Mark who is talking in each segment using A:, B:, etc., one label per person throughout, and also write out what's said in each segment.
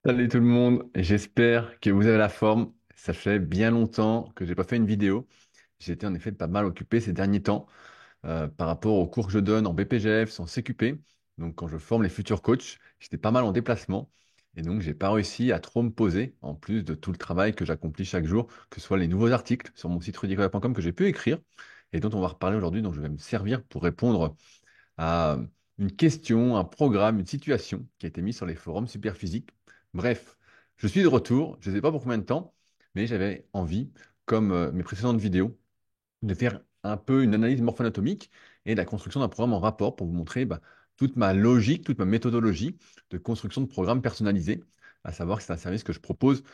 A: Salut tout le monde, j'espère que vous avez la forme. Ça fait bien longtemps que j'ai pas fait une vidéo. J'ai été en effet pas mal occupé ces derniers temps par rapport aux cours que je donne en BPGF, en CQP. Donc quand je forme les futurs coachs, j'étais pas mal en déplacement et donc j'ai pas réussi à trop me poser en plus de tout le travail que j'accomplis chaque jour, que ce soit les nouveaux articles sur mon site rudicoya.com que j'ai pu écrire et dont on va reparler aujourd'hui. Donc je vais me servir pour répondre à une question, un programme, une situation qui a été mise sur les forums Superphysique. Bref, je suis de retour, je ne sais pas pour combien de temps, mais j'avais envie, comme mes précédentes vidéos, de faire un peu une analyse morpho-anatomique et la construction d'un programme en rapport pour vous montrer toute ma logique, toute ma méthodologie de construction de programmes personnalisés, à savoir que c'est un service que je propose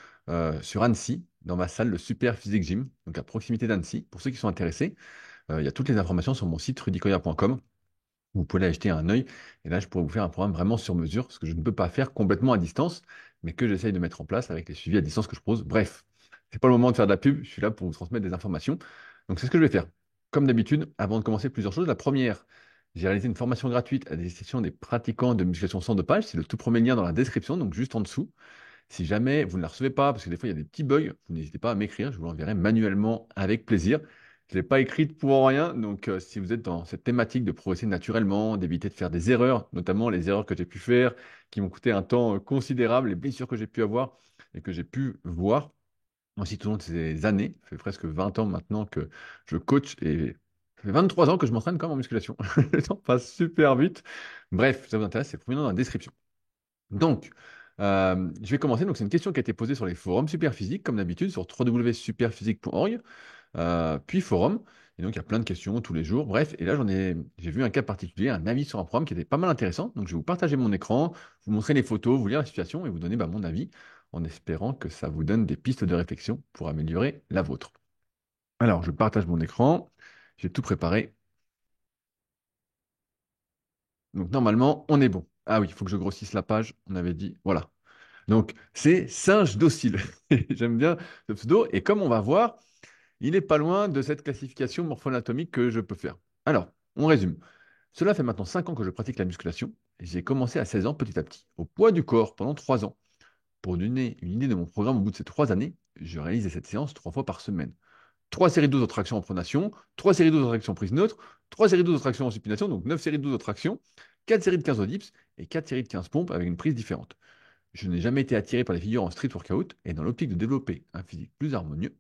A: sur Annecy, dans ma salle de Super Physique Gym, donc à proximité d'Annecy. Pour ceux qui sont intéressés, il y a toutes les informations sur mon site rudicoya.com. Vous pouvez aller jeter un œil. Et là, je pourrais vous faire un programme vraiment sur mesure, ce que je ne peux pas faire complètement à distance, mais que j'essaye de mettre en place avec les suivis à distance que je propose. Bref, c'est pas le moment de faire de la pub. Je suis là pour vous transmettre des informations. Donc, c'est ce que je vais faire. Comme d'habitude, avant de commencer, plusieurs choses. La première, j'ai réalisé une formation gratuite à destination des pratiquants de musculation sans dopage. C'est le tout premier lien dans la description, donc juste en dessous. Si jamais vous ne la recevez pas, parce que des fois il y a des petits bugs, vous n'hésitez pas à m'écrire, je vous l'enverrai manuellement avec plaisir. Je ne l'ai pas écrite pour rien, donc si vous êtes dans cette thématique de progresser naturellement, d'éviter de faire des erreurs, notamment les erreurs que j'ai pu faire, qui m'ont coûté un temps considérable, les blessures que j'ai pu avoir et que j'ai pu voir, aussi tout au long de ces années, ça fait presque 20 ans maintenant que je coach et ça fait 23 ans que je m'entraîne quand même en musculation. Le temps passe super vite. Bref, si ça vous intéresse, c'est le premier nom dans la description. Donc, je vais commencer. Donc, c'est une question qui a été posée sur les forums Superphysique, comme d'habitude, sur www.superphysique.org, puis forum. Et donc, il y a plein de questions tous les jours. Bref, et là, j'ai vu un cas particulier, un avis sur un programme qui était pas mal intéressant. Donc, je vais vous partager mon écran, vous montrer les photos, vous lire la situation et vous donner mon avis, en espérant que ça vous donne des pistes de réflexion pour améliorer la vôtre. Alors, je partage mon écran. J'ai tout préparé. Donc, normalement, on est bon. Ah oui, il faut que je grossisse la page. On avait dit, voilà. Donc, c'est singe docile. J'aime bien ce pseudo. Et comme on va voir, il n'est pas loin de cette classification morpho-anatomique que je peux faire. Alors, on résume. Cela fait maintenant 5 ans que je pratique la musculation. Et j'ai commencé à 16 ans petit à petit, au poids du corps pendant 3 ans. Pour donner une idée de mon programme au bout de ces 3 années, je réalisais cette séance 3 fois par semaine. 3 séries de 12 de traction en pronation, 3 séries de 12 de traction prise neutre, 3 séries de 12 de traction en supination, donc 9 séries de 12 de traction, 4 séries de 15 au dips et 4 séries de 15 pompes avec une prise différente. Je n'ai jamais été attiré par les figures en street workout et dans l'optique de développer un physique plus harmonieux,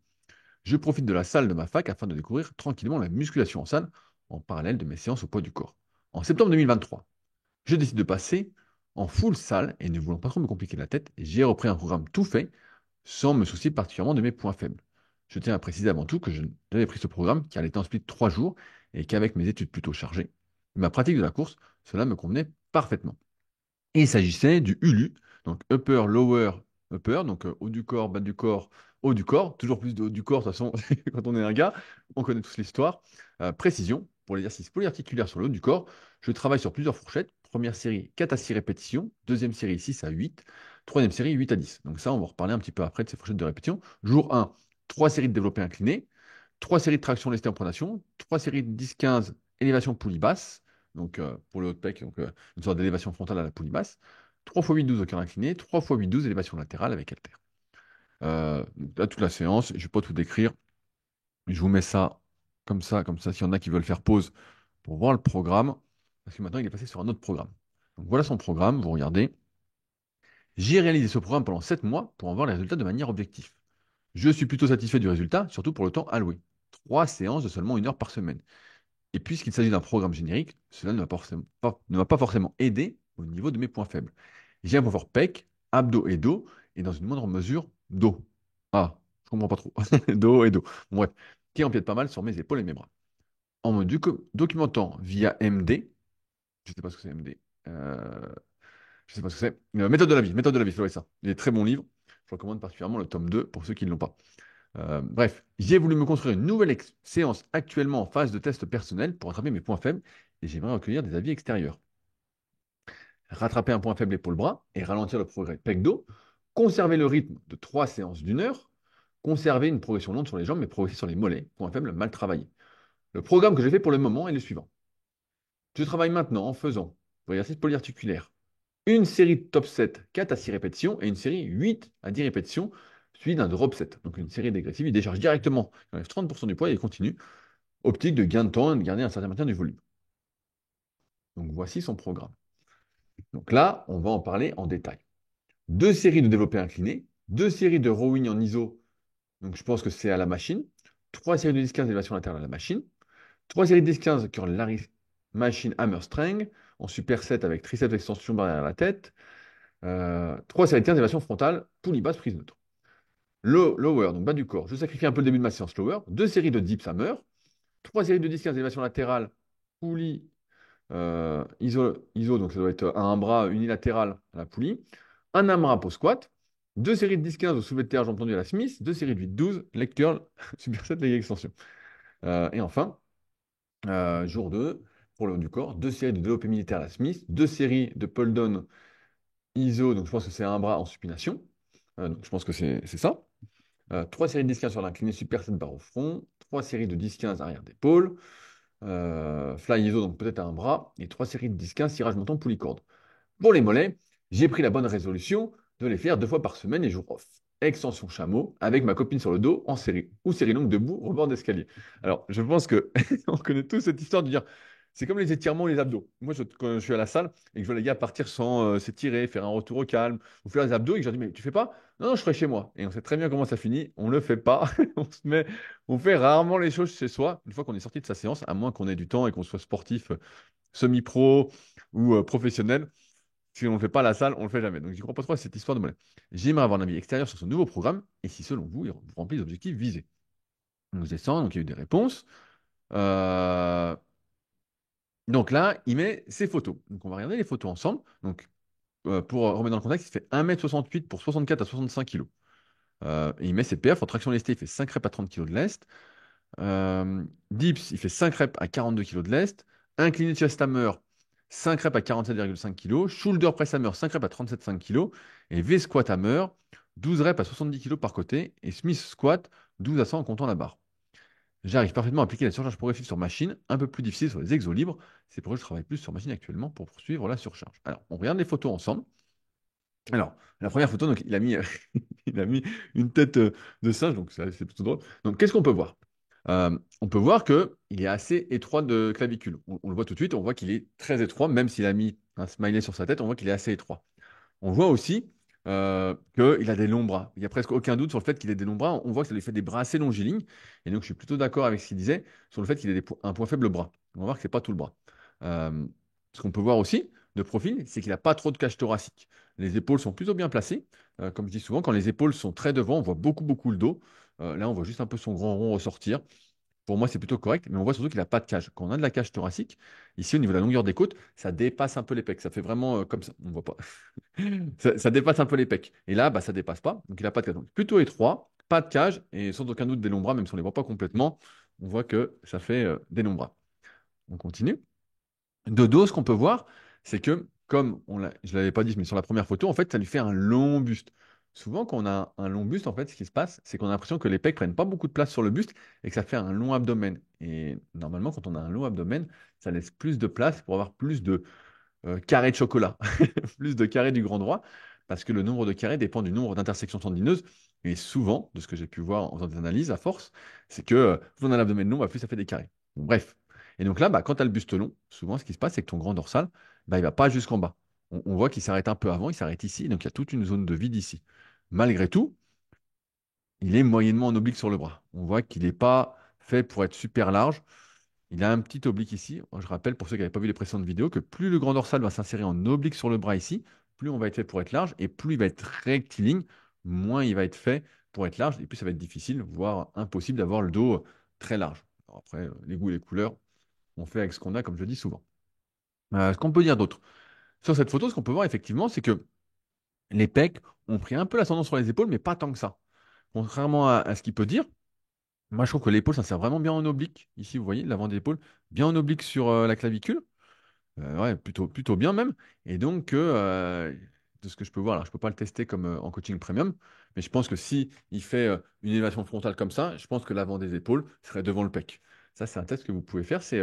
A: je profite de la salle de ma fac afin de découvrir tranquillement la musculation en salle en parallèle de mes séances au poids du corps. En septembre 2023, je décide de passer en full salle et ne voulant pas trop me compliquer la tête, j'ai repris un programme tout fait sans me soucier particulièrement de mes points faibles. Je tiens à préciser avant tout que j'avais pris ce programme car il était en split 3 jours et qu'avec mes études plutôt chargées, ma pratique de la course, cela me convenait parfaitement. Et il s'agissait du ULU, donc upper, lower, upper, donc haut du corps, haut du corps, toujours plus de haut du corps, de toute façon, quand on est un gars, on connaît tous l'histoire. Précision, pour l'exercice polyarticulaire sur le haut du corps, je travaille sur plusieurs fourchettes. Première série, 4 à 6 répétitions. Deuxième série, 6 à 8. Troisième série, 8 à 10. Donc ça, on va reparler un petit peu après de ces fourchettes de répétition. Jour 1, 3 séries de développé incliné. 3 séries de traction lestée en pronation. 3 séries de 10-15 élévation poulie basse. Donc pour le haut de pec, donc, une sorte d'élévation frontale à la poulie basse. 3 x 8, 12 au cœur incliné. 3 x 8, 12 élévation latérale avec halter. Donc là, toute la séance, je ne vais pas tout décrire. Je vous mets ça, comme ça, s'il y en a qui veulent faire pause pour voir le programme, parce que maintenant il est passé sur un autre programme. Donc voilà son programme, vous regardez. J'ai réalisé ce programme pendant 7 mois pour en voir les résultats de manière objective. Je suis plutôt satisfait du résultat, surtout pour le temps alloué. 3 séances de seulement 1 heure par semaine. Et puisqu'il s'agit d'un programme générique, cela ne m'a pas forcément aidé au niveau de mes points faibles. J'ai un point fort pec, abdos et dos, et dans une moindre mesure, dos. Ah, je comprends pas trop. Dos et dos. Bon, bref, qui empiète pas mal sur mes épaules et mes bras. En me documentant via MD, je sais pas ce que c'est MD, je sais pas ce que c'est, méthode de la vie, c'est ça. Il est très bon livre. Je recommande particulièrement le tome 2 pour ceux qui ne l'ont pas. Bref, j'ai voulu me construire une nouvelle séance actuellement en phase de test personnel pour rattraper mes points faibles et j'aimerais recueillir des avis extérieurs. Rattraper un point faible épaule-bras et ralentir le progrès pec-dos, conserver le rythme de 3 séances d'1 heure, conserver une progression lente sur les jambes mais progresser sur les mollets, point faible mal travaillé. Le programme que j'ai fait pour le moment est le suivant. Je travaille maintenant en faisant l'exercice polyarticulaire une série de top 7 4 à 6 répétitions et une série 8 à 10 répétitions, suivi d'un drop set. Donc une série dégressive, il décharge directement, il enlève 30% du poids et il continue. Optique de gain de temps et de garder un certain maintien du volume. Donc voici son programme. Donc là, on va en parler en détail. Deux séries de développé incliné, deux séries de rowing en iso, donc je pense que c'est à la machine, trois séries de 10-15 d'élévation latérale à la machine, trois séries de 10-15 curl Larry machine hammer strength, en superset avec triceps extension barrière à la tête, trois séries de 15 élévation frontale, poulie basse, prise neutre. Lower, donc bas du corps, je sacrifie un peu le début de ma séance lower, deux séries de dips hammer, trois séries de 10-15 élévation latérale, poulie ISO, donc ça doit être un bras unilatéral à la poulie, un AMRAP au squat, deux séries de 10-15 au soulevé de terre, jambes tendues à la Smith, deux séries de 8-12, leg curl, superset, leg extension. Et enfin, jour 2, pour le haut du corps, deux séries de développé militaire à la Smith, deux séries de pull down ISO, donc je pense que c'est un bras en supination. Donc je pense que c'est ça. Trois séries de 10-15 sur l'incliné superset barre au front, trois séries de 10-15 arrière d'épaule, fly ISO, donc peut-être à un bras, et trois séries de 10-15 tirage montant poulie corde. Pour les mollets, j'ai pris la bonne résolution de les faire 2 fois par semaine les jours off. Extension chameau, avec ma copine sur le dos, en série, ou série longue debout, au bord d'escalier. Alors, je pense que on connaît tous cette histoire de dire, c'est comme les étirements, les abdos. Moi, quand je suis à la salle et que je vois les gars partir sans s'étirer, faire un retour au calme, ou faire les abdos, et que je leur dis, mais tu fais pas? Non, non, je ferai chez moi. Et on sait très bien comment ça finit. On le fait pas. On fait rarement les choses chez soi, une fois qu'on est sorti de sa séance, à moins qu'on ait du temps et qu'on soit sportif, semi-pro ou professionnel. Si on ne le fait pas à la salle, on ne le fait jamais. Donc, je ne crois pas trop à cette histoire de monnaie. J'aimerais avoir un avis extérieur sur ce nouveau programme et si, selon vous, il remplit les objectifs visés. Donc, je descends, donc il y a eu des réponses. Euh, Donc là, il met ses photos. Donc, on va regarder les photos ensemble. Donc, pour remettre dans le contexte, il fait 1,68 m pour 64 à 65 kg. Et il met ses perfs en traction lestée, il fait 5 reps à 30 kg de lest. Dips, il fait 5 reps à 42 kg de lest. Incliné chest hammer, 5 reps à 47,5 kg. Shoulder press hammer, 5 reps à 37,5 kg. Et V squat hammer, 12 reps à 70 kg par côté. Et Smith squat, 12 à 100 en comptant la barre. J'arrive parfaitement à appliquer la surcharge progressive sur machine, un peu plus difficile sur les exos libres. C'est pour ça que je travaille plus sur machine actuellement pour poursuivre la surcharge. Alors, on regarde les photos ensemble. Alors, la première photo, donc, il a mis, il a mis une tête de singe, donc c'est plutôt drôle. Donc, qu'est-ce qu'on peut voir? On peut voir qu'il est assez étroit de clavicule. On le voit tout de suite, on voit qu'il est très étroit, même s'il a mis un smiley sur sa tête, on voit qu'il est assez étroit. On voit aussi qu'il a des longs bras. Il n'y a presque aucun doute sur le fait qu'il ait des longs bras. On voit que ça lui fait des bras assez longilignes. Et donc, je suis plutôt d'accord avec ce qu'il disait sur le fait qu'il ait un point faible bras. On va voir que ce n'est pas tout le bras. Euh, Ce qu'on peut voir aussi de profil, c'est qu'il n'a pas trop de cage thoracique. Les épaules sont plutôt bien placées. Comme je dis souvent, quand les épaules sont très devant, on voit beaucoup, beaucoup le dos. Là, on voit juste un peu son grand rond ressortir. Pour moi, c'est plutôt correct, mais on voit surtout qu'il n'a pas de cage. Quand on a de la cage thoracique, ici, au niveau de la longueur des côtes, ça dépasse un peu les pecs. Ça fait vraiment comme ça. On ne voit pas. Ça dépasse un peu les pecs. Et là, bah, ça dépasse pas. Donc, il n'a pas de cage. Donc, plutôt étroit, pas de cage, et sans aucun doute des longs bras, même si on ne les voit pas complètement, on voit que ça fait des longs bras. On continue. De dos, ce qu'on peut voir, c'est que, comme je ne l'avais pas dit, mais sur la première photo, en fait, ça lui fait un long buste. Souvent, quand on a un long buste, en fait, ce qui se passe, c'est qu'on a l'impression que les pecs prennent pas beaucoup de place sur le buste et que ça fait un long abdomen. Et normalement, quand on a un long abdomen, ça laisse plus de place pour avoir plus de carrés de chocolat, plus de carrés du grand droit, parce que le nombre de carrés dépend du nombre d'intersections tendineuses. Et souvent, de ce que j'ai pu voir en faisant des analyses à force, c'est que plus on a l'abdomen long, bah, plus ça fait des carrés. Bon, bref. Et donc là, bah, quand tu as le buste long, souvent ce qui se passe, c'est que ton grand dorsal, bah, il ne va pas jusqu'en bas. On voit qu'il s'arrête un peu avant, il s'arrête ici, donc il y a toute une zone de vide ici. Malgré tout, il est moyennement en oblique sur le bras. On voit qu'il n'est pas fait pour être super large. Il a un petit oblique ici. Je rappelle pour ceux qui n'avaient pas vu les précédentes vidéos que plus le grand dorsal va s'insérer en oblique sur le bras ici, plus on va être fait pour être large et plus il va être rectiligne, moins il va être fait pour être large et plus ça va être difficile, voire impossible d'avoir le dos très large. Alors après, les goûts et les couleurs, on fait avec ce qu'on a, comme je dis souvent. Ce qu'on peut dire d'autre sur cette photo, ce qu'on peut voir effectivement, c'est que les pecs ont pris un peu l'ascendant sur les épaules, mais pas tant que ça. Contrairement à ce qu'il peut dire, moi je trouve que l'épaule s'insère vraiment bien en oblique. Ici, vous voyez, l'avant d'épaule, bien en oblique sur la clavicule. Ouais, plutôt bien même. Et donc, de ce que je peux voir, alors je ne peux pas le tester comme en coaching premium, mais je pense que si il fait une élévation frontale comme ça, je pense que l'avant des épaules serait devant le pec. Ça, c'est un test que vous pouvez faire, c'est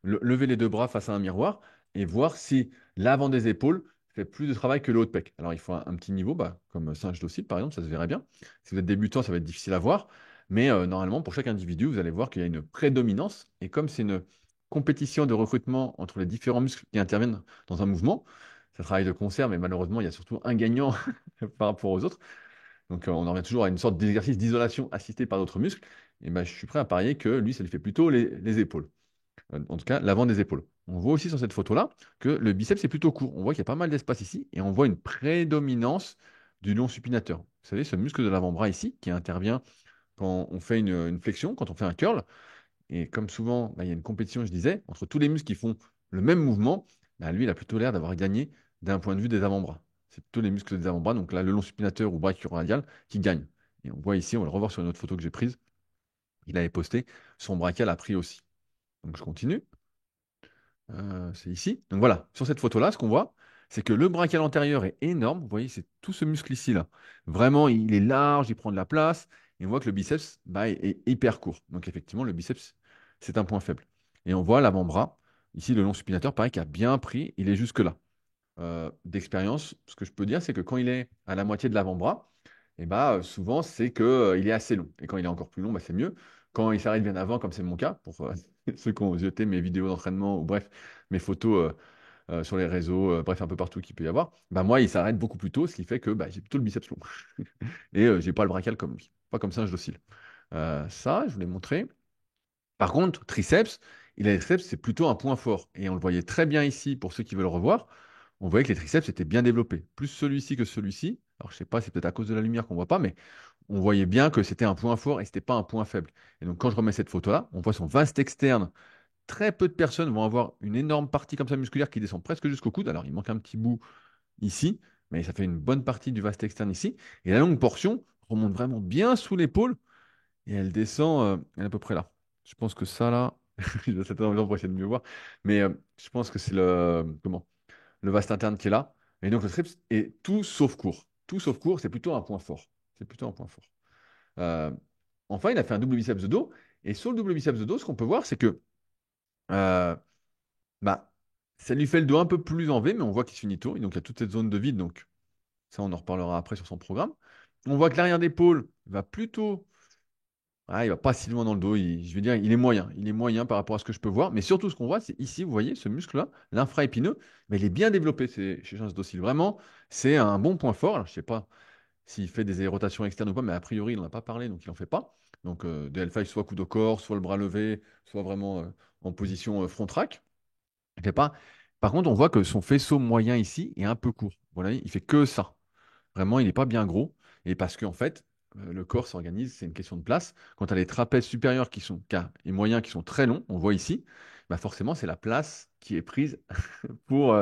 A: lever les deux bras face à un miroir et voir si l'avant des épaules fait plus de travail que le haut de pec. Alors, il faut un petit niveau, bah, comme singe docile, par exemple, ça se verrait bien. Si vous êtes débutant, ça va être difficile à voir. Mais normalement, pour chaque individu, vous allez voir qu'il y a une prédominance. Et comme c'est une compétition de recrutement entre les différents muscles qui interviennent dans un mouvement, ça travaille de concert, mais malheureusement, il y a surtout un gagnant par rapport aux autres. Donc, on en revient toujours à une sorte d'exercice d'isolation assisté par d'autres muscles. Et ben, je suis prêt à parier que lui, ça lui fait plutôt les épaules. En tout cas, l'avant des épaules. On voit aussi sur cette photo-là que le biceps est plutôt court. On voit qu'il y a pas mal d'espace ici et on voit une prédominance du long supinateur. Vous savez, ce muscle de l'avant-bras ici qui intervient quand on fait une flexion, quand on fait un curl. Et comme souvent, bah, il y a une compétition, je disais, entre tous les muscles qui font le même mouvement, bah, lui, il a plutôt l'air d'avoir gagné d'un point de vue des avant-bras. C'est plutôt les muscles des avant-bras, donc là, le long supinateur ou brachioradial, qui gagne. Et on voit ici, on va le revoir sur une autre photo que j'ai prise, il avait posté, son brachial a pris aussi. Donc je continue. C'est ici. Donc voilà, sur cette photo-là, ce qu'on voit, c'est que le brachial antérieur est énorme. Vous voyez, c'est tout ce muscle ici, là. Vraiment, il est large, il prend de la place. Et on voit que le biceps bah, est hyper court. Donc effectivement, le biceps, c'est un point faible. Et on voit l'avant-bras. Ici, le long supinateur, pareil, qui a bien pris. Il est jusque-là. D'expérience, ce que je peux dire, c'est que quand il est à la moitié de l'avant-bras, et bah, souvent, c'est qu'il est assez long. Et quand il est encore plus long, bah, c'est mieux. Quand il s'arrête bien avant, comme c'est mon cas, pour ceux qui ont jeté mes vidéos d'entraînement ou bref, mes photos sur les réseaux, bref, un peu partout qu'il peut y avoir, bah, moi, il s'arrête beaucoup plus tôt, ce qui fait que bah, j'ai plutôt le biceps long. Et j'ai pas le brachial comme lui. Pas comme ça, je docile. Ça, je voulais montrer. Par contre, triceps, il a les triceps, c'est plutôt un point fort. Et on le voyait très bien ici pour ceux qui veulent le revoir. On voyait que les triceps étaient bien développés. Plus celui-ci que celui-ci. Alors, je sais pas, c'est peut-être à cause de la lumière qu'on voit pas, mais on voyait bien que c'était un point fort et c'était pas un point faible. Et donc, quand je remets cette photo-là, on voit son vaste externe. Très peu de personnes vont avoir une énorme partie comme ça musculaire qui descend presque jusqu'au coude. Alors, il manque un petit bout ici, mais ça fait une bonne partie du vaste externe ici. Et la longue portion remonte vraiment bien sous l'épaule et elle descend, elle est à peu près là. Je pense que ça, là, je vais cette enveloppe pour essayer de mieux voir, mais je pense que c'est le vaste interne qui est là. Et donc le triceps est tout sauf court. Tout sauf court, c'est plutôt un point fort. C'est plutôt un point fort. Euh, enfin, il a fait un double biceps de dos. Et sur le double biceps de dos, ce qu'on peut voir, c'est que euh, bah, ça lui fait le dos un peu plus en V, mais on voit qu'il se finit tôt. Et donc il y a toute cette zone de vide. Donc ça, on en reparlera après sur son programme. On voit que l'arrière d'épaule va plutôt. Ah, il va pas si loin dans le dos. Je vais dire, il est moyen. Il est moyen par rapport à ce que je peux voir. Mais surtout, ce qu'on voit, c'est ici, vous voyez, ce muscle-là, l'infraépineux, mais il est bien développé chez Jean Docile. Vraiment, c'est un bon point fort. Alors, je ne sais pas s'il fait des rotations externes ou pas, mais a priori, il n'en a pas parlé, donc il n'en fait pas. Donc, des L5, soit coude au corps, soit le bras levé, soit vraiment en position front track. Il fait pas. Par contre, on voit que son faisceau moyen ici est un peu court. Voilà, il fait que ça. Vraiment, il n'est pas bien gros. Et parce qu'en fait, le corps s'organise, c'est une question de place. Quand tu as les trapèzes supérieurs qui sont et moyens qui sont très longs, on voit ici, bah forcément, c'est la place qui est prise pour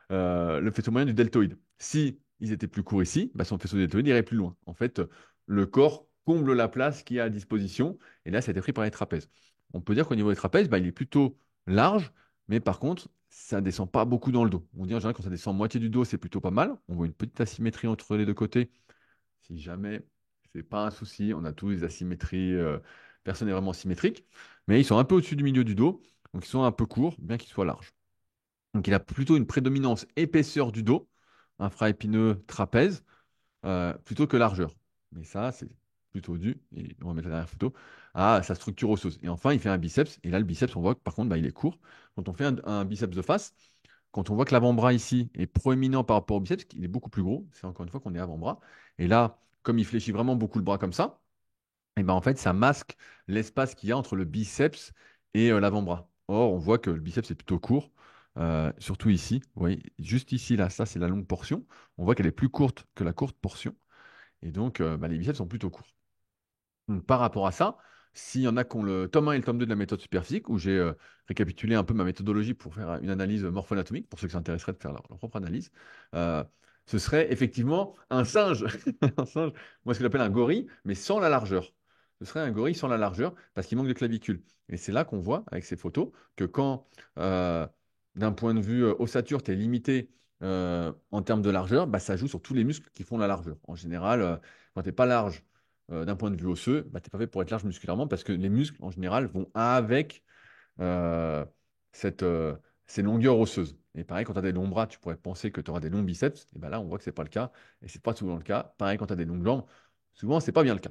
A: le faisceau moyen du deltoïde. Si ils étaient plus courts ici, bah son faisceau deltoïde irait plus loin. En fait, le corps comble la place qu'il y a à disposition. Et là, ça a été pris par les trapèzes. On peut dire qu'au niveau des trapèzes, bah, il est plutôt large, mais par contre, ça descend pas beaucoup dans le dos. On dit en général, quand ça descend moitié du dos, c'est plutôt pas mal. On voit une petite asymétrie entre les deux côtés. Si jamais, c'est pas un souci, on a tous des asymétries. Personne n'est vraiment symétrique, mais ils sont un peu au-dessus du milieu du dos, donc ils sont un peu courts, bien qu'ils soient larges. Donc il a plutôt une prédominance épaisseur du dos, infraépineux trapèze, plutôt que largeur. Mais ça, c'est plutôt dû, et on va mettre la dernière photo, à sa structure osseuse. Et enfin, il fait un biceps, et là, le biceps, on voit que par contre, bah, il est court. Quand on fait un biceps de face, quand on voit que l'avant-bras ici est proéminent par rapport au biceps, il est beaucoup plus gros, c'est encore une fois qu'on est avant-bras. Et là, comme il fléchit vraiment beaucoup le bras comme ça, et ben en fait, ça masque l'espace qu'il y a entre le biceps et l'avant-bras. Or, on voit que le biceps est plutôt court, surtout ici. Vous voyez, juste ici, là, ça, c'est la longue portion. On voit qu'elle est plus courte que la courte portion. Et donc, bah, les biceps sont plutôt courts. Donc, par rapport à ça, s'il y en a qui ont le tome 1 et le tome 2 de la méthode Superphysique, où j'ai récapitulé un peu ma méthodologie pour faire une analyse morpho-anatomique, pour ceux qui s'intéresseraient de faire leur propre analyse, euh, ce serait effectivement un singe. Un singe, moi ce que j'appelle un gorille, mais sans la largeur. Ce serait un gorille sans la largeur parce qu'il manque de clavicule. Et c'est là qu'on voit avec ces photos que quand, d'un point de vue ossature, tu es limité en termes de largeur, bah, ça joue sur tous les muscles qui font la largeur. En général, quand tu n'es pas large d'un point de vue osseux, bah, tu n'es pas fait pour être large musculairement parce que les muscles, en général, vont avec euh, cette, ces longueurs osseuses. Et pareil, quand tu as des longs bras, tu pourrais penser que tu auras des longs biceps. Et ben là, on voit que ce n'est pas le cas. Et c'est pas souvent le cas. Pareil, quand tu as des longues jambes, souvent, c'est pas bien le cas.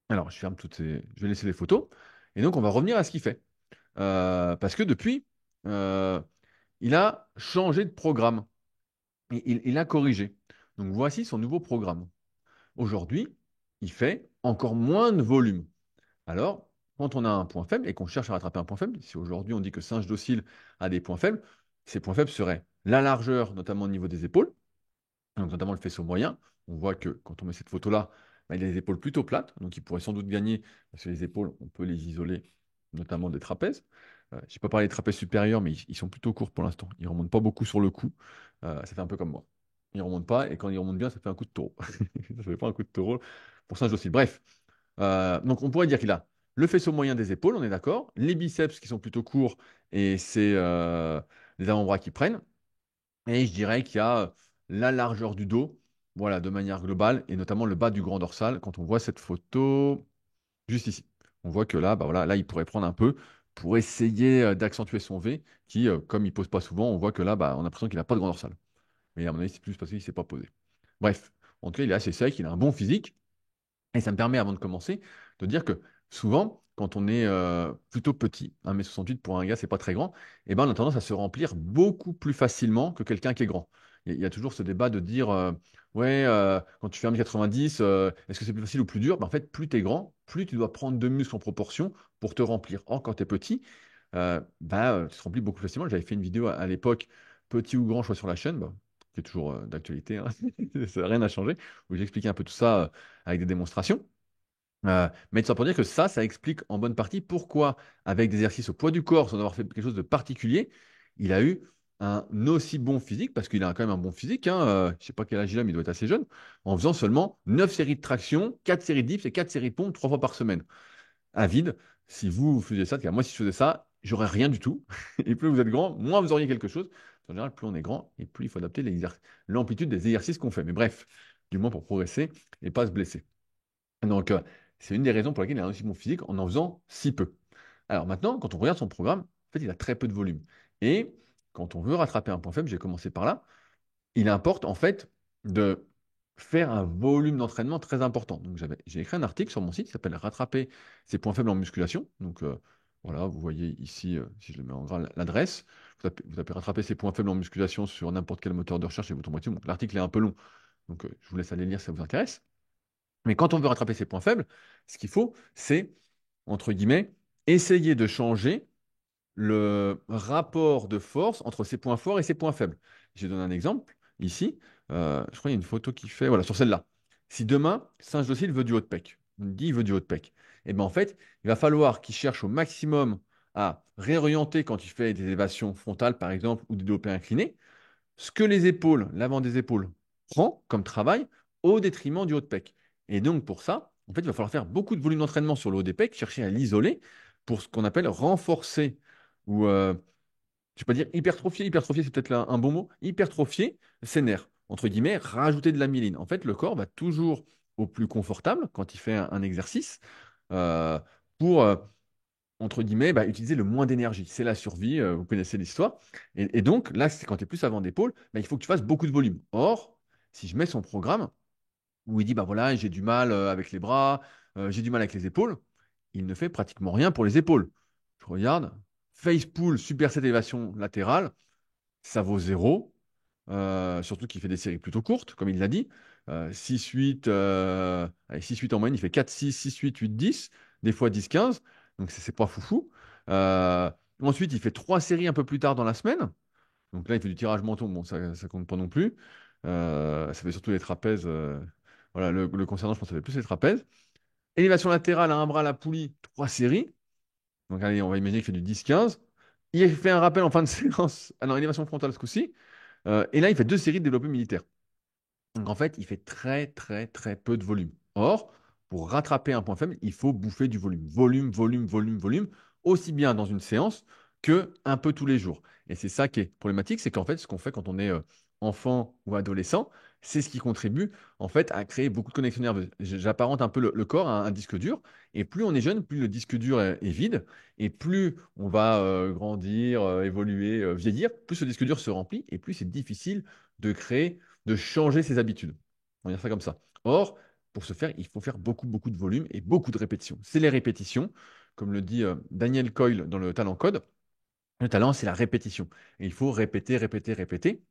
A: Alors, je ferme toutes ces... Je vais laisser les photos. Et donc, on va revenir à ce qu'il fait. Parce que depuis, euh, il a changé de programme. Il a corrigé. Donc, voici son nouveau programme. Aujourd'hui, il fait encore moins de volume. Alors, quand on a un point faible et qu'on cherche à rattraper un point faible, si aujourd'hui on dit que singe docile a des points faibles, ces points faibles seraient la largeur, notamment au niveau des épaules, donc notamment le faisceau moyen. On voit que quand on met cette photo-là, bah, il a les épaules plutôt plates, donc il pourrait sans doute gagner, parce que les épaules, on peut les isoler, notamment des trapèzes. Je n'ai pas parlé des trapèzes supérieurs, mais ils sont plutôt courts pour l'instant. Ils ne remontent pas beaucoup sur le cou. Ça fait un peu comme moi. Ils ne remontent pas, et quand ils remontent bien, ça fait un coup de taureau. Ça ne fait pas un coup de taureau pour singe docile. Bref, donc on pourrait dire qu'il a le faisceau moyen des épaules, on est d'accord, les biceps qui sont plutôt courts, et c'est les avant-bras qui prennent. Et je dirais qu'il y a la largeur du dos, voilà, de manière globale, et notamment le bas du grand dorsal. Quand on voit cette photo juste ici, on voit que là, bah voilà, là, il pourrait prendre un peu pour essayer d'accentuer son V, qui, comme il pose pas souvent, on voit que là, bah, on a l'impression qu'il n'a pas de grand dorsal. Mais à mon avis, c'est plus parce qu'il ne s'est pas posé. Bref, en tout cas, il est assez sec, il a un bon physique. Et ça me permet, avant de commencer, de dire que souvent, quand on est plutôt petit, 1,68 m pour un gars, c'est pas très grand, et ben, on a tendance à se remplir beaucoup plus facilement que quelqu'un qui est grand. Il y a toujours ce débat de dire, ouais, quand tu fais 1,90 m, est-ce que c'est plus facile ou plus dur? Ben, en fait, plus tu es grand, plus tu dois prendre de muscles en proportion pour te remplir. Or, quand tu es petit, tu te remplis beaucoup plus facilement. J'avais fait une vidéo à l'époque, petit ou grand, choix sur la chaîne, bah, qui est toujours d'actualité, hein. Ça n'a rien à changer, où j'expliquais un peu tout ça avec des démonstrations. Mais tout ça pour dire que ça explique en bonne partie pourquoi, avec des exercices au poids du corps, sans avoir fait quelque chose de particulier, il a eu un aussi bon physique, parce qu'il a quand même un bon physique, hein, je ne sais pas quel âge il a, mais il doit être assez jeune, en faisant seulement 9 séries de traction, 4 séries de dips et 4 séries de pompes 3 fois par semaine. À vide, si vous faisiez ça, moi si je faisais ça, j'aurais rien du tout. Et plus vous êtes grand, moins vous auriez quelque chose. En général, plus on est grand, et plus il faut adapter l'amplitude des exercices qu'on fait. Mais bref, du moins pour progresser et pas se blesser. Donc, c'est une des raisons pour lesquelles il a un aussi bon physique en faisant si peu. Alors maintenant, quand on regarde son programme, en fait, il a très peu de volume. Et quand on veut rattraper un point faible, j'ai commencé par là, il importe en fait de faire un volume d'entraînement très important. Donc j'ai écrit un article sur mon site qui s'appelle Rattraper ses points faibles en musculation. Donc voilà, vous voyez ici, si je le mets en gras, l'adresse. Vous tapez Rattraper ses points faibles en musculation sur n'importe quel moteur de recherche et vous tomberez dessus. Donc l'article est un peu long, donc je vous laisse aller lire si ça vous intéresse. Mais quand on veut rattraper ses points faibles, ce qu'il faut, c'est, entre guillemets, essayer de changer le rapport de force entre ses points forts et ses points faibles. J'ai donné un exemple ici. Je crois qu'il y a une photo qui fait, voilà, sur celle-là. Si demain, Singe Docile veut du haut de pec, on dit il veut du haut de pec, et bien en fait, il va falloir qu'il cherche au maximum à réorienter quand il fait des élévations frontales, par exemple, ou des développés inclinés, ce que les épaules, l'avant des épaules, prend comme travail au détriment du haut de pec. Et donc, pour ça, en fait, il va falloir faire beaucoup de volume d'entraînement sur le haut des pecs, chercher à l'isoler pour ce qu'on appelle renforcer ou, je ne vais pas dire hypertrophier, hypertrophier, c'est peut-être là un bon mot, hypertrophier ses nerfs, entre guillemets, rajouter de la myéline. En fait, le corps va toujours au plus confortable quand il fait un exercice euh, pour entre guillemets, bah, utiliser le moins d'énergie. C'est la survie, vous connaissez l'histoire. Et donc, là, c'est quand tu es plus avant d'épaule, bah, il faut que tu fasses beaucoup de volume. Or, si je mets son programme où il dit, bah voilà, j'ai du mal avec les bras, j'ai du mal avec les épaules, il ne fait pratiquement rien pour les épaules. Je regarde, face pull, superset élévation latérale, ça vaut zéro. Surtout qu'il fait des séries plutôt courtes, comme il l'a dit. 6-8, allez, 6-8 en moyenne, il fait 4-6, 6-8, 8-10, des fois 10-15. Donc c'est pas foufou. Euh, Ensuite, il fait trois séries un peu plus tard dans la semaine. Donc là, il fait du tirage menton. Bon, ça compte pas non plus. Ça fait surtout les trapèzes. Voilà, le concernant, je pense que ça fait plus les trapèzes. Élévation latérale à un bras à la poulie, trois séries. Donc allez, on va imaginer qu'il fait du 10-15. Il fait un rappel en fin de séance. Alors, élévation frontale ce coup-ci. Et là, il fait deux séries de développé militaire. Donc en fait, il fait très très très peu de volume. Or, pour rattraper un point faible, il faut bouffer du volume. Volume, volume, volume, volume, aussi bien dans une séance que un peu tous les jours. Et c'est ça qui est problématique, c'est qu'en fait, ce qu'on fait quand on est enfant ou adolescent, c'est ce qui contribue en fait à créer beaucoup de connexions nerveuses. J'apparente un peu le corps à un disque dur, et plus on est jeune, plus le disque dur est vide, et plus on va grandir, évoluer, vieillir, plus ce disque dur se remplit, et plus c'est difficile de créer, de changer ses habitudes. On va dire ça comme ça. Or, pour ce faire, il faut faire beaucoup, beaucoup de volume et beaucoup de répétitions. C'est les répétitions, comme le dit Daniel Coyle dans le Talent Code. Le talent, c'est la répétition. Et il faut répéter, répéter, répéter.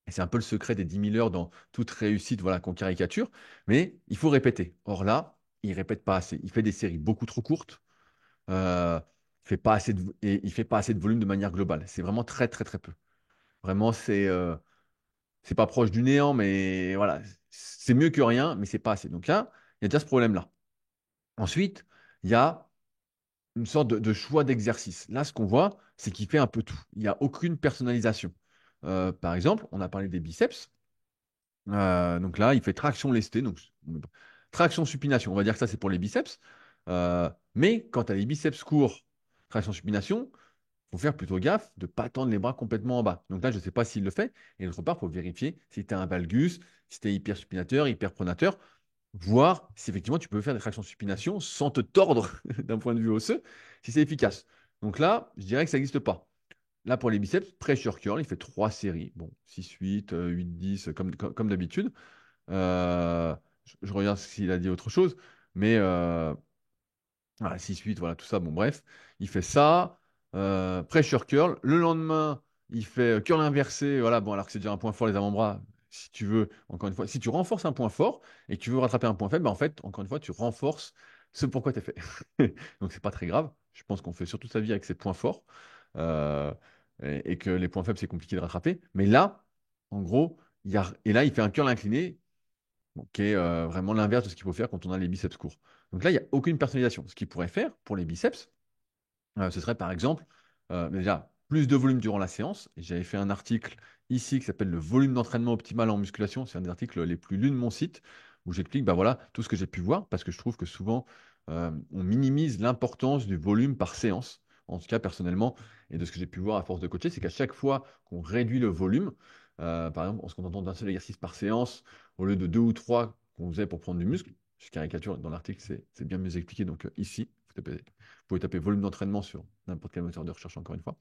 A: Et c'est un peu le secret des 10 000 heures dans toute réussite, voilà, qu'on caricature. Mais il faut répéter. Or là, il répète pas assez. Il fait des séries beaucoup trop courtes. Fait pas assez et il fait pas assez de volume de manière globale. C'est vraiment très, très, très peu. Vraiment, c'est pas proche du néant, mais voilà, c'est mieux que rien, mais c'est pas assez. Donc là, il y a déjà ce problème-là. Ensuite, il y a une sorte de choix d'exercice. Là, ce qu'on voit, c'est qu'il fait un peu tout. Il n'y a aucune personnalisation. Par exemple, on a parlé des biceps. Donc là, il fait traction lestée, donc traction supination. On va dire que ça, c'est pour les biceps. Mais quand tu as les biceps courts, traction supination, faut faire plutôt gaffe de ne pas tendre les bras complètement en bas. Donc là, je ne sais pas s'il le fait. Et d'autre part, il faut vérifier si tu as un valgus, si tu es hypersupinateur, hyperpronateur, voir si effectivement tu peux faire des tractions supination sans te tordre d'un point de vue osseux, si c'est efficace. Donc là, je dirais que ça n'existe pas. Là, pour les biceps, pressure curl, il fait 3 séries. Bon, 6-8, 8-10, comme d'habitude. Je regarde s'il a dit autre chose. Mais voilà, 6-8, voilà, tout ça. Bon, bref, il fait ça. Pressure curl. Le lendemain, il fait curl inversé. Voilà, bon, alors que c'est déjà un point fort, les avant-bras. Si tu veux, encore une fois, si tu renforces un point fort et que tu veux rattraper un point faible, ben, en fait, encore une fois, tu renforces ce pourquoi tu es fait. Donc, c'est pas très grave. Je pense qu'on fait surtout sa vie avec ses points forts. Euh, et que les points faibles, c'est compliqué de rattraper. Mais là, en gros, et là, il fait un curl incliné, bon, qui est vraiment l'inverse de ce qu'il faut faire quand on a les biceps courts. Donc là, il n'y a aucune personnalisation. Ce qu'il pourrait faire pour les biceps, ce serait par exemple, déjà, plus de volume durant la séance. Et j'avais fait un article ici qui s'appelle le volume d'entraînement optimal en musculation. C'est un des articles les plus lus de mon site où j'explique bah, voilà, tout ce que j'ai pu voir parce que je trouve que souvent, on minimise l'importance du volume par séance. En tout cas, personnellement, et de ce que j'ai pu voir à force de coacher, c'est qu'à chaque fois qu'on réduit le volume, par exemple, en se contentant d'un seul exercice par séance, au lieu de deux ou trois qu'on faisait pour prendre du muscle, je caricature dans l'article, c'est bien mieux expliqué. Donc ici, vous pouvez taper volume d'entraînement sur n'importe quel moteur de recherche, encore une fois.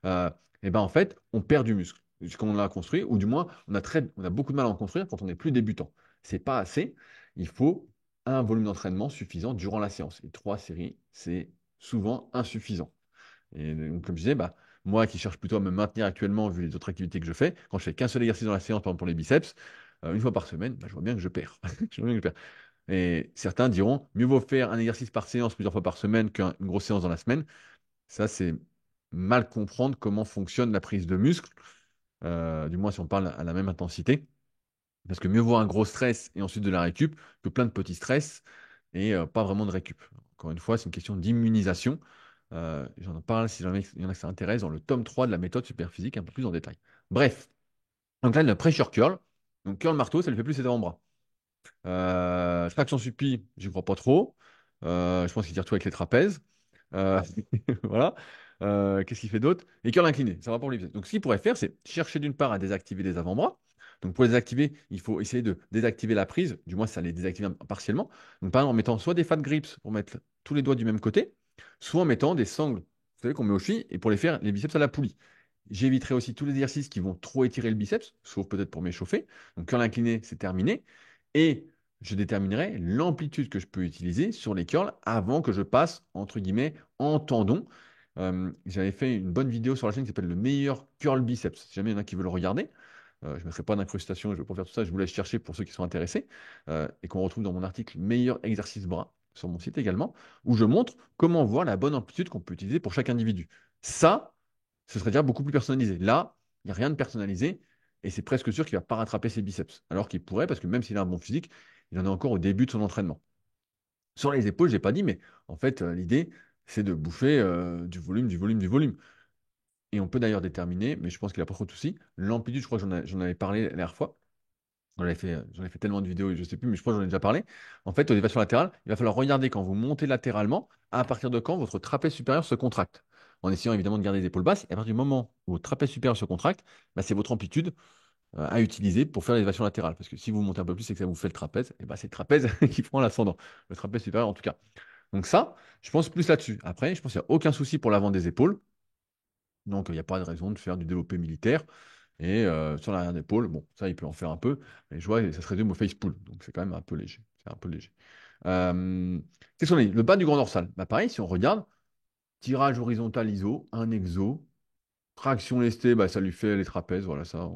A: Euh, et ben en fait, on perd du muscle quand on l'a construit, ou du moins, on a beaucoup de mal à en construire quand on n'est plus débutant. C'est pas assez. Il faut un volume d'entraînement suffisant durant la séance. Et 3 séries, c'est souvent insuffisant. Et donc, comme je disais, bah, moi qui cherche plutôt à me maintenir actuellement, vu les autres activités que je fais, quand je fais qu'un seul exercice dans la séance, par exemple pour les biceps, une fois par semaine, bah, je vois bien que je perds. Je vois bien que je perds. Et certains diront, mieux vaut faire un exercice par séance plusieurs fois par semaine qu'une grosse séance dans la semaine. Ça, c'est mal comprendre comment fonctionne la prise de muscle, du moins si on parle à la même intensité. Parce que mieux vaut un gros stress et ensuite de la récup que plein de petits stress et pas vraiment de récup. Encore une fois, c'est une question d'immunisation. J'en parle si jamais il y en a que ça intéresse dans le tome 3 de la méthode superphysique un peu plus en détail. Bref, donc là, le pressure curl. Donc curl marteau, ça ne fait plus ses avant-bras. Traction suppi, j'y crois pas trop. Je pense qu'il tire tout avec les trapèzes. Euh, voilà. Qu'est-ce qu'il fait d'autre? Et curl incliné, ça va pour les biceps. Donc, ce qu'il pourrait faire, c'est chercher d'une part à désactiver les avant-bras. Donc, pour les activer, il faut essayer de désactiver la prise, du moins ça les désactive partiellement. Donc, par exemple, en mettant soit des fat grips pour mettre tous les doigts du même côté, soit en mettant des sangles, vous savez, qu'on met aux chevilles, et pour les faire les biceps à la poulie. J'éviterai aussi tous les exercices qui vont trop étirer le biceps, sauf peut-être pour m'échauffer. Donc, curl incliné, c'est terminé. Et je déterminerai l'amplitude que je peux utiliser sur les curls avant que je passe, entre guillemets, en tendon. J'avais fait une bonne vidéo sur la chaîne qui s'appelle le meilleur curl biceps. Si jamais il y en a qui veulent regarder, je ne mettrai pas d'incrustation, je ne vais pas faire tout ça, je vous laisse chercher pour ceux qui sont intéressés, et qu'on retrouve dans mon article meilleur exercice bras sur mon site également, où je montre comment voir la bonne amplitude qu'on peut utiliser pour chaque individu. Ça, ce serait déjà beaucoup plus personnalisé. Là, il n'y a rien de personnalisé, et c'est presque sûr qu'il ne va pas rattraper ses biceps, alors qu'il pourrait, parce que même s'il a un bon physique, il en est encore au début de son entraînement. Sur les épaules, je n'ai pas dit, mais en fait, l'idée, c'est de bouffer du volume, du volume, du volume. Et on peut d'ailleurs déterminer, mais je pense qu'il n'a pas trop de soucis, l'amplitude, je crois que j'en avais parlé la dernière fois. J'en ai fait tellement de vidéos, je ne sais plus, mais je crois que j'en ai déjà parlé. En fait, aux élévations latérales, il va falloir regarder quand vous montez latéralement, à partir de quand votre trapèze supérieur se contracte. En essayant évidemment de garder les épaules basses. Et à partir du moment où votre trapèze supérieur se contracte, bah, c'est votre amplitude à utiliser pour faire l'élévation latérale. Parce que si vous montez un peu plus et que ça vous fait le trapèze, et ben c'est le trapèze qui prend l'ascendant. Le trapèze supérieur en tout cas. Donc ça, je pense plus là-dessus. Après, je pense qu'il n'y a aucun souci pour l'avant des épaules. Donc il n'y a pas de raison de faire du développé militaire. Et sur l'arrière d'épaule, bon, ça, il peut en faire un peu. Mais je vois, ça se résume au face pull. Donc c'est quand même un peu léger. C'est un peu léger. Qu'est-ce qu'on a dit? Le bas du grand dorsal. Bah, pareil, si on regarde, tirage horizontal ISO, un exo, traction lestée, bah, ça lui fait les trapèzes. Voilà, ça.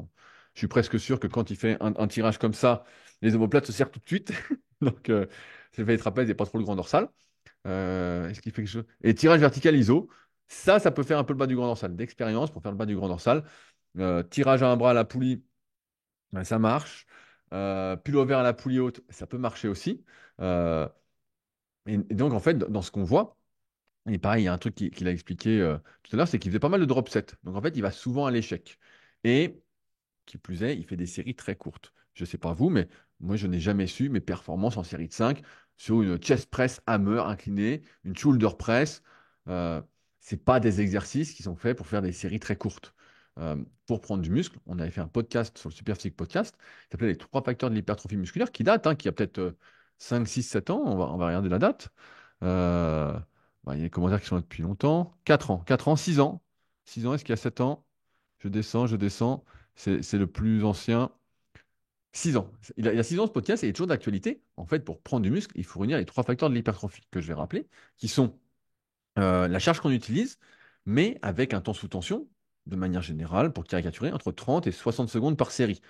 A: Je suis presque sûr que quand il fait un tirage comme ça, les omoplates se serrent tout de suite. Donc, ça fait les trapèzes et pas trop le grand dorsal. Est-ce qu'il fait quelque chose? Et tirage vertical ISO, ça peut faire un peu le bas du grand dorsal. D'expérience pour faire le bas du grand dorsal. Tirage à un bras à la poulie, ben, ça marche. Pullover à la poulie haute, ça peut marcher aussi. Euh, et donc, en fait, dans ce qu'on voit, et pareil, il y a un truc qu'il a expliqué tout à l'heure, c'est qu'il faisait pas mal de drop set. Donc, en fait, il va souvent à l'échec. Et qui plus est, il fait des séries très courtes. Je ne sais pas vous, mais moi, je n'ai jamais su mes performances en série de 5 sur une chest press hammer inclinée, une shoulder press. Euh, c'est pas des exercices qui sont faits pour faire des séries très courtes. Pour prendre du muscle, on avait fait un podcast sur le Super Physique Podcast, qui s'appelait Les trois facteurs de l'hypertrophie musculaire, qui date, hein, qui a peut-être 5, 6, 7 ans. On va regarder la date. Euh, il y a des commentaires qui sont là depuis longtemps. 4 ans, 6 ans. 6 ans, est-ce qu'il y a 7 ans? Je descends, je descends. C'est le plus ancien. 6 ans. Il a 6 ans ce podcast et il est toujours d'actualité. En fait, pour prendre du muscle, il faut réunir les trois facteurs de l'hypertrophie que je vais rappeler, qui sont la charge qu'on utilise, mais avec un temps sous tension, de manière générale, pour caricaturer, entre 30 et 60 secondes par série.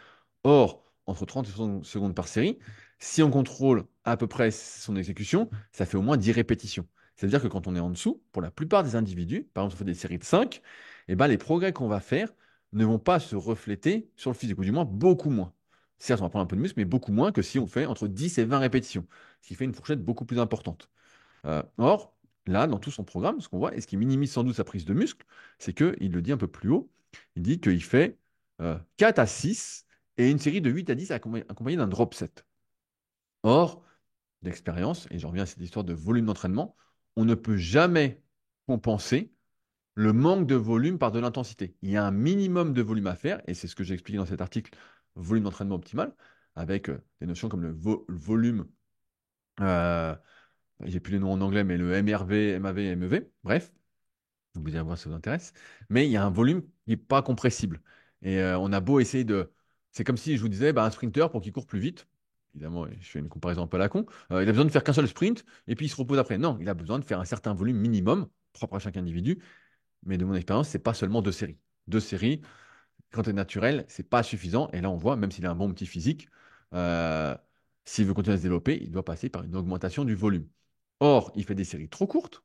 A: Or, entre 30 et 60 secondes par série, si on contrôle à peu près son exécution, ça fait au moins 10 répétitions. C'est-à-dire que quand on est en dessous, pour la plupart des individus, par exemple, si on fait des séries de 5, eh ben, les progrès qu'on va faire ne vont pas se refléter sur le physique, ou du moins beaucoup moins. Certes, on va prendre un peu de muscle, mais beaucoup moins que si on fait entre 10 et 20 répétitions, ce qui fait une fourchette beaucoup plus importante. Or, là, dans tout son programme, ce qu'on voit, et ce qui minimise sans doute sa prise de muscle, c'est qu'il le dit un peu plus haut, il dit qu'il fait 4 à 6 et une série de 8 à 10 accompagnée d'un drop set. Or, d'expérience, et j'en reviens à cette histoire de volume d'entraînement, on ne peut jamais compenser le manque de volume par de l'intensité. Il y a un minimum de volume à faire, et c'est ce que j'ai expliqué dans cet article, volume d'entraînement optimal, avec des notions comme le volume, euh, j'ai plus les noms en anglais, mais le MRV, MAV, MEV, bref, vous irez voir si ça vous intéresse. Mais il y a un volume qui n'est pas compressible. Et on a beau essayer de. C'est comme si je vous disais, bah, un sprinter, pour qu'il court plus vite, évidemment, je fais une comparaison un peu à la con, il a besoin de faire qu'un seul sprint et puis il se repose après. Non, il a besoin de faire un certain volume minimum, propre à chaque individu. Mais de mon expérience, c'est pas seulement 2 séries. 2 séries, quand c'est naturel, c'est pas suffisant. Et là, on voit, même s'il a un bon petit physique, euh, s'il veut continuer à se développer, il doit passer par une augmentation du volume. Or, il fait des séries trop courtes.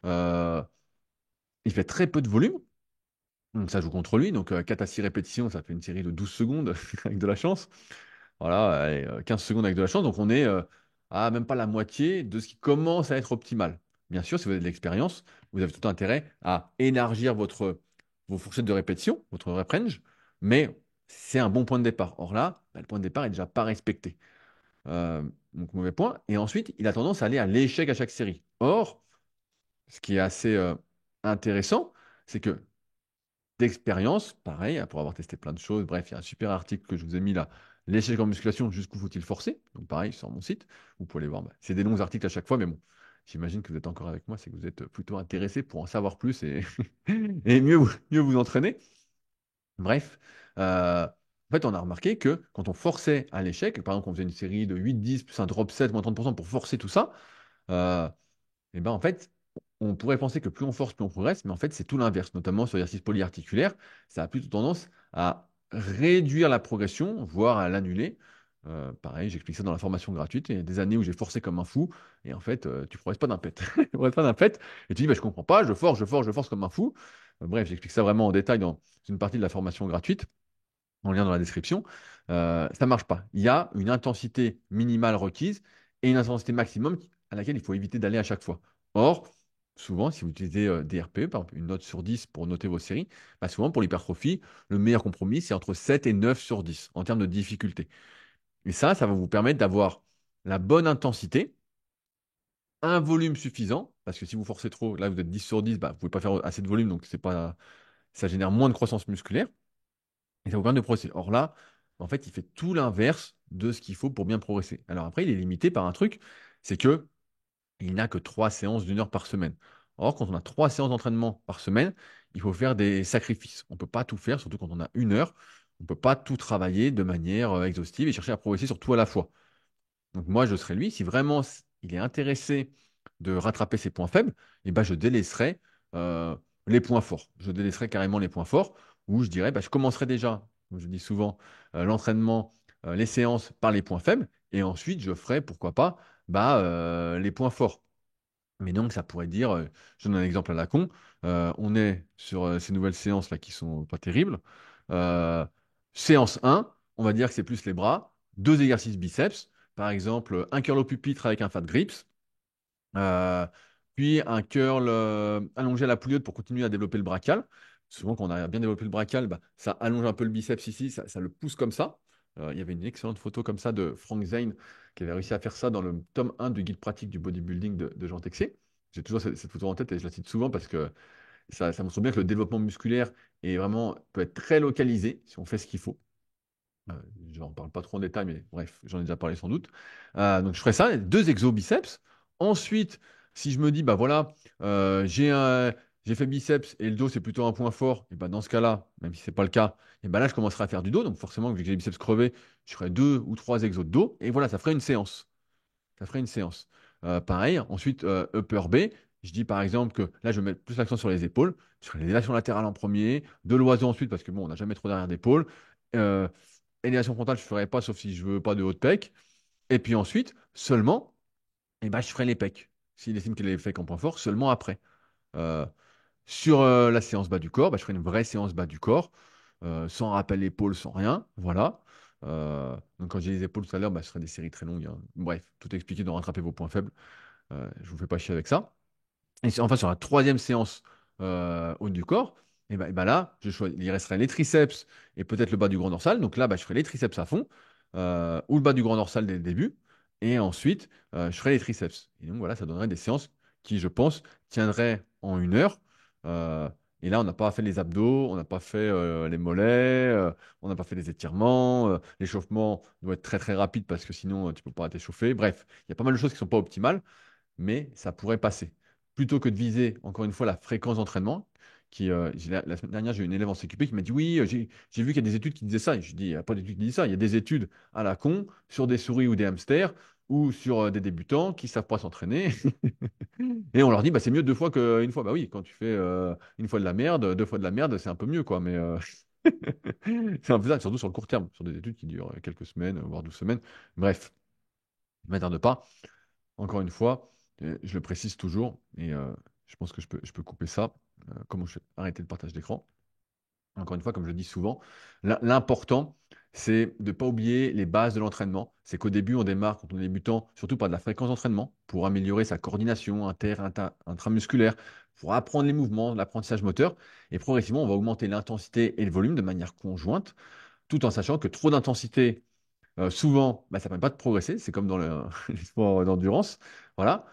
A: euh, il fait très peu de volume. Donc ça joue contre lui. Donc 4 à 6 répétitions, ça fait une série de 12 secondes avec de la chance. Voilà, allez, 15 secondes avec de la chance. Donc on est à même pas la moitié de ce qui commence à être optimal. Bien sûr, si vous avez de l'expérience, vous avez tout intérêt à élargir vos fourchettes de répétition, votre rep range, mais c'est un bon point de départ. Or là, bah, le point de départ est déjà pas respecté. Donc mauvais point. Et ensuite, il a tendance à aller à l'échec à chaque série. Or, ce qui est assez intéressant, c'est que d'expérience, pareil, pour avoir testé plein de choses. Bref, il y a un super article que je vous ai mis là, l'échec en musculation, jusqu'où faut-il forcer? Donc pareil, sur mon site, vous pouvez aller voir. Bah, c'est des longs articles à chaque fois, mais bon, j'imagine que vous êtes encore avec moi, c'est que vous êtes plutôt intéressé pour en savoir plus et, et mieux vous entraîner. Bref, en fait, on a remarqué que quand on forçait à l'échec, par exemple, on faisait une série de 8-10 plus un drop 7 moins 30% pour forcer tout ça, euh, et ben en fait, on pourrait penser que plus on force, plus on progresse, mais en fait, c'est tout l'inverse, notamment sur l'exercice polyarticulaire. Ça a plutôt tendance à réduire la progression, voire à l'annuler. Pareil, j'explique ça dans la formation gratuite. Il y a des années où j'ai forcé comme un fou, et en fait, tu progresses pas d'un pet. Tu progresses pas d'un pet, et tu dis, bah, je comprends pas, je force comme un fou. Bref, j'explique ça vraiment en détail dans une partie de la formation gratuite en lien dans la description, ça ne marche pas. Il y a une intensité minimale requise et une intensité maximum à laquelle il faut éviter d'aller à chaque fois. Or, souvent, si vous utilisez des RPE, par exemple une note sur 10 pour noter vos séries, bah souvent pour l'hypertrophie, le meilleur compromis, c'est entre 7 et 9 sur 10 en termes de difficulté. Et ça va vous permettre d'avoir la bonne intensité, un volume suffisant, parce que si vous forcez trop, là vous êtes 10 sur 10, bah, vous ne pouvez pas faire assez de volume, donc c'est pas, ça génère moins de croissance musculaire, et ça vous permet de progresser. Or là, En fait, il fait tout l'inverse de ce qu'il faut pour bien progresser. Alors après, il est limité par un truc, c'est que il n'a que 3 séances d'1 heure par semaine. Or, quand on a 3 séances d'entraînement par semaine, il faut faire des sacrifices. On ne peut pas tout faire, surtout quand on a 1 heure. On ne peut pas tout travailler de manière exhaustive et chercher à progresser sur tout à la fois. Donc moi, je serais lui, si vraiment il est intéressé de rattraper ses points faibles, eh ben, je délaisserai euh, les points forts. Je délaisserai carrément les points forts, où je dirais, bah, je commencerai déjà, comme je dis souvent, l'entraînement, les séances par les points faibles, et ensuite je ferai, pourquoi pas, les points forts. Mais donc, ça pourrait dire, je donne un exemple à la con, on est sur ces nouvelles séances là qui sont pas terribles. Euh, séance 1, on va dire que c'est plus les bras, 2 exercices biceps, par exemple un curl au pupitre avec un fat grips, euh, puis un curl allongé à la pouliot pour continuer à développer le brachial. Souvent, quand on a bien développé le brachial, bah, ça allonge un peu le biceps ici, ça le pousse comme ça. Il y avait une excellente photo comme ça de Frank Zane qui avait réussi à faire ça dans le tome 1 du guide pratique du bodybuilding de Jean Texier. J'ai toujours cette photo en tête et je la cite souvent parce que ça montre bien que le développement musculaire est vraiment, peut être très localisé si on fait ce qu'il faut. Euh, je n'en parle pas trop en détail, mais bref, j'en ai déjà parlé sans doute. Donc je ferai ça, 2 exo biceps. Ensuite, si je me dis, bah voilà, j'ai fait biceps et le dos c'est plutôt un point fort, et bah dans ce cas-là, même si c'est pas le cas, et bah là je commencerai à faire du dos. Donc forcément, vu que j'ai les biceps crevés, je ferai 2 ou 3 exos de dos, et voilà, ça ferait une séance. Ça ferait une séance. Pareil, ensuite, upper B, je dis par exemple que là, je vais mettre plus l'accent sur les épaules. Je ferai l'élévation latérale en premier, de l'oiseau ensuite, parce que bon, on n'a jamais trop derrière d'épaule. Euh, élévation frontale, je ne ferai pas, sauf si je veux pas de haut de pec. Et puis ensuite, seulement, eh ben, je ferai les pecs. S'il estime qu'il a les pecs en point fort, seulement après. Euh, sur la séance bas du corps, bah, je ferai une vraie séance bas du corps, sans rappel épaule, sans rien. Voilà. Donc quand j'ai les épaules tout à l'heure, bah, ce serait des séries très longues, hein. Bref, tout expliqué dans rattraper vos points faibles. Je vous fais pas chier avec ça. Et enfin, sur la troisième séance haut du corps, et ben là, il resterait les triceps et peut-être le bas du grand dorsal. Donc là, bah, je ferai les triceps à fond, ou le bas du grand dorsal dès le début. Et ensuite, je ferai les triceps. Et donc voilà, ça donnerait des séances qui, je pense, tiendraient en 1 heure. Euh, et là, on n'a pas fait les abdos, on n'a pas fait les mollets, on n'a pas fait les étirements. L'échauffement doit être très très rapide parce que sinon, tu ne peux pas t'échauffer. Bref, il y a pas mal de choses qui ne sont pas optimales, mais ça pourrait passer. Plutôt que de viser, encore une fois, la fréquence d'entraînement, la semaine dernière, j'ai eu une élève en CQP qui m'a dit, oui, j'ai vu qu'il y a des études qui disaient ça. Et je lui dis, il n'y a pas d'études qui disent ça. Il y a des études à la con sur des souris ou des hamsters ou sur des débutants qui ne savent pas s'entraîner. Et on leur dit, bah, c'est mieux 2 fois qu'une fois. Bah oui, quand tu fais 1 fois de la merde, 2 fois de la merde, c'est un peu mieux, quoi. Mais c'est un peu ça, surtout sur le court terme, sur des études qui durent quelques semaines, voire 12 semaines. Bref, ne m'attarde pas. Encore une fois, je le précise toujours, et je pense que je peux couper ça. Comment je fais? Arrêter le partage d'écran. Encore une fois, comme je le dis souvent, l'important, c'est de ne pas oublier les bases de l'entraînement. C'est qu'au début, on démarre, quand on est débutant, surtout par de la fréquence d'entraînement, pour améliorer sa coordination intramusculaire, pour apprendre les mouvements, l'apprentissage moteur. Et progressivement, on va augmenter l'intensité et le volume de manière conjointe, tout en sachant que trop d'intensité souvent, bah, ça ne permet pas de progresser. C'est comme dans les sports d'endurance. Voilà.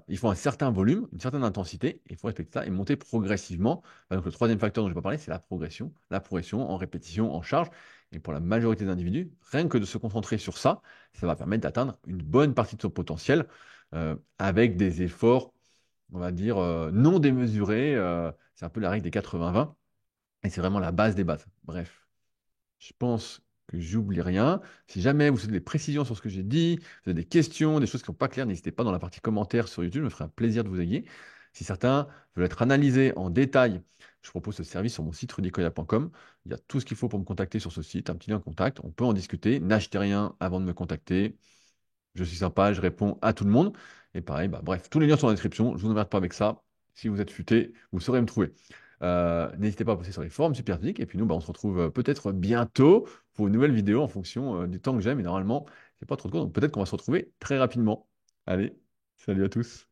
A: Il faut un certain volume, une certaine intensité. Il faut respecter ça et monter progressivement. Donc, le troisième facteur dont je vais parler, c'est la progression. La progression en répétition, en charge. Et pour la majorité des individus, rien que de se concentrer sur ça, ça va permettre d'atteindre une bonne partie de son potentiel avec des efforts, on va dire, non démesurés. C'est un peu la règle des 80-20. Et c'est vraiment la base des bases. Bref. Je pense que j'oublie rien. Si jamais vous avez des précisions sur ce que j'ai dit, vous avez des questions, des choses qui ne sont pas claires, n'hésitez pas dans la partie commentaires sur YouTube, je me ferai un plaisir de vous aiguiller. Si certains veulent être analysés en détail, je propose ce service sur mon site rudicoya.com. Il y a tout ce qu'il faut pour me contacter sur ce site, un petit lien contact, on peut en discuter. N'achetez rien avant de me contacter. Je suis sympa, je réponds à tout le monde. Et pareil, bref, tous les liens sont dans la description. Je vous emmerde pas avec ça. Si vous êtes futé, vous saurez me trouver. N'hésitez pas à passer sur les forums Superphysique. Et puis nous, on se retrouve peut-être bientôt pour une nouvelle vidéo en fonction du temps que j'aime. Et normalement, c'est pas trop de court. Donc peut-être qu'on va se retrouver très rapidement. Allez, salut à tous.